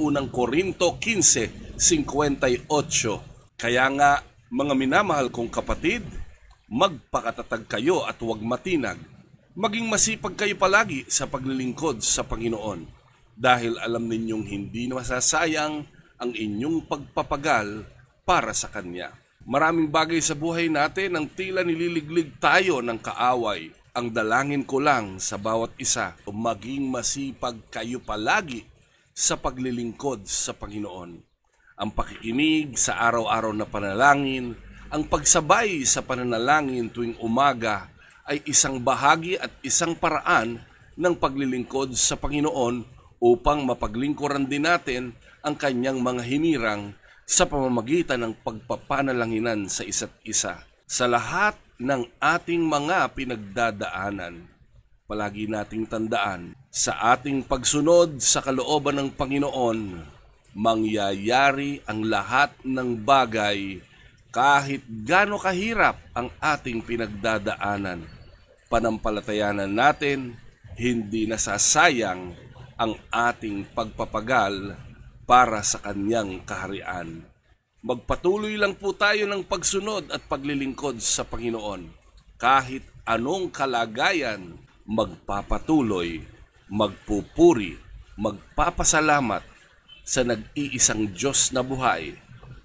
unang Korinto 15:58. Kaya nga, mga minamahal kong kapatid, magpakatatag kayo at huwag matinag. Maging masipag kayo palagi sa paglilingkod sa Panginoon, dahil alam ninyong hindi masasayang ang inyong pagpapagal para sa Kanya. Maraming bagay sa buhay natin ang tila nililiglig tayo ng kaaway. Ang dalangin ko lang sa bawat isa, maging masipag kayo palagi sa paglilingkod sa Panginoon. Ang pakikinig sa araw-araw na panalangin, ang pagsabay sa pananalangin tuwing umaga ay isang bahagi at isang paraan ng paglilingkod sa Panginoon upang mapaglingkuran din natin ang Kanyang mga hinirang sa pamamagitan ng pagpapanalanginan sa isa't isa. Sa lahat ng ating mga pinagdadaanan, palagi nating tandaan, sa ating pagsunod sa kalooban ng Panginoon, mangyayari ang lahat ng bagay kahit gaano kahirap ang ating pinagdadaanan. Panampalatayanan natin, hindi nasasayang ang ating pagpapagal para sa Kanyang kaharian. Magpatuloy lang po tayo ng pagsunod at paglilingkod sa Panginoon. Kahit anong kalagayan, magpapatuloy, magpupuri, magpapasalamat sa nag-iisang Diyos na buhay,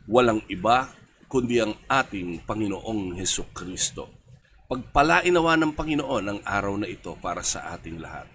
walang iba kundi ang ating Panginoong Hesukristo. Pagpalain nawa ng Panginoon ang araw na ito para sa ating lahat.